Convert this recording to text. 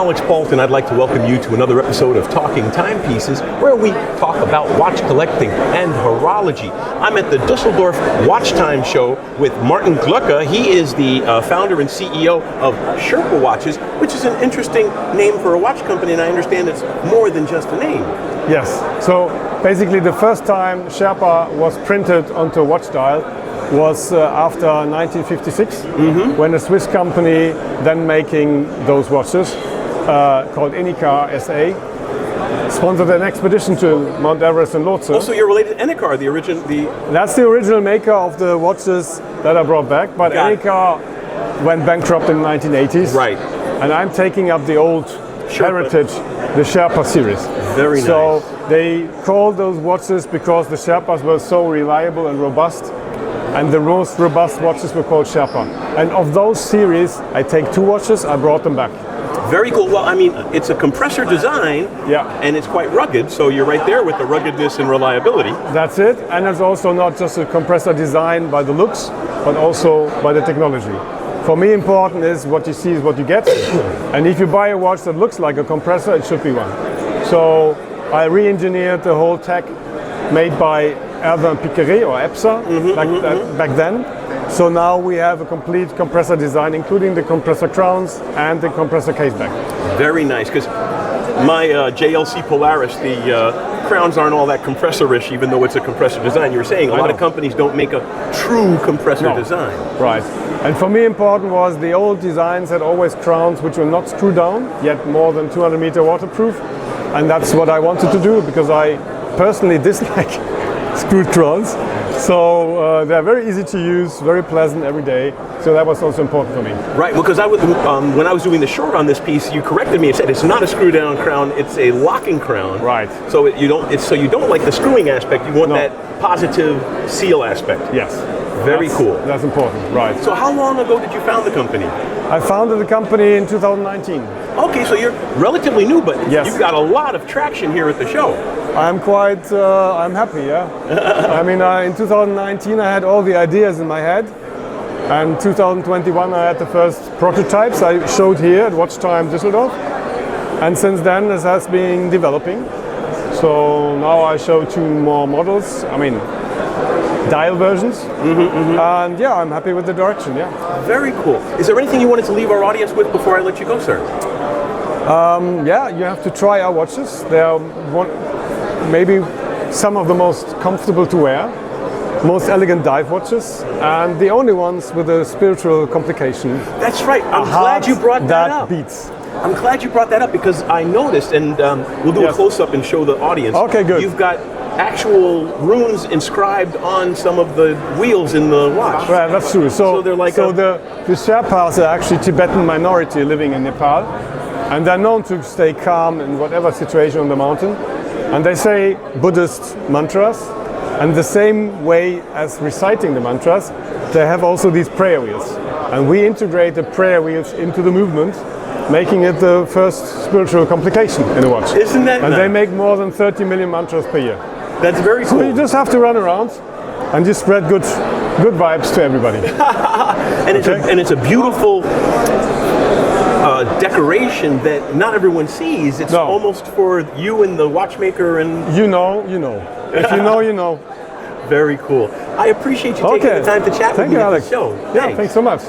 Alex Paulton. I'd like to welcome you to another episode of Talking Timepieces, where we talk about watch collecting and horology. I'm at the Dusseldorf Watch Time Show with Martin Klocke. He is the founder and CEO of Sherpa Watches, which is an interesting name for a watch company, and I understand it's more than just a name. Yes, so basically the first time Sherpa was printed onto a watch dial was after 1956, when a Swiss company then making those watches called Enicar SA sponsored an expedition to Mount Everest and Lhotse. Also, you're related to Enicar, That's the original maker of the watches that I brought back, but Enicar went bankrupt in the 1980s. Right. And I'm taking up the old heritage, the Sherpa series. Very nice. So they called those watches because the Sherpas were so reliable and robust, and the most robust watches were called Sherpa. And of those series, I take two watches, I brought them back. Very cool. Well, I mean, it's a compressor design, and it's quite rugged, so you're right there with the ruggedness and reliability. That's it, and it's also not just a compressor design by the looks, but also by the technology. For me, important is what you see is what you get, and if you buy a watch that looks like a compressor, it should be one. So I re-engineered the whole tech made by Erwin Piqueret or EPSA back then. So now we have a complete compressor design, including the compressor crowns and the compressor caseback. Very nice, because my JLC Polaris, the crowns aren't all that compressor-ish, even though it's a compressor design. You were saying a lot of companies don't make a true compressor design. Right. And for me, important was the old designs had always crowns which were not screw down, yet more than 200 meter waterproof. And that's what I wanted to do, because I personally dislike screwed crowns. So they're very easy to use, very pleasant every day. So that was also important for me. Right, because when I was doing the short on this piece, you corrected me and said it's not a screw down crown, it's a locking crown. Right. So you don't like the screwing aspect, you want that positive seal aspect. Yes. Very cool. That's important, right. So how long ago did you found the company? I founded the company in 2019. Okay, so you're relatively new, but you've got a lot of traction here at the show. I'm happy, yeah. I mean, in 2019 I had all the ideas in my head, and 2021 I had the first prototypes I showed here at Watch Time Dusseldorf, and since then this has been developing. So now I show two more models, I mean dial versions, and yeah, I'm happy with the direction, yeah. Very cool. Is there anything you wanted to leave our audience with before I let you go, sir? Yeah, you have to try our watches. They are maybe some of the most comfortable to wear, most elegant dive watches, and the only ones with a spiritual complication. That's right. I'm glad you brought that up. Beats. I'm glad you brought that up, because I noticed, and we'll do a close-up and show the audience. Okay, good. You've got actual runes inscribed on some of the wheels in the watch. Right, that's true. So they're like the Sherpas are actually Tibetan minority living in Nepal, and they're known to stay calm in whatever situation on the mountain. And they say Buddhist mantras, and the same way as reciting the mantras, they have also these prayer wheels. And we integrate the prayer wheels into the movement, making it the first spiritual complication in a watch. Isn't that And nice? They make more than 30 million mantras per year. That's very cool. So you just have to run around and just spread good vibes to everybody. And it's a beautiful decoration that not everyone sees. It's almost for you and the watchmaker, and you know. If you know, you know. Very cool. I appreciate you taking the time to chat with me you, at Alex. the show. Yeah, thanks so much.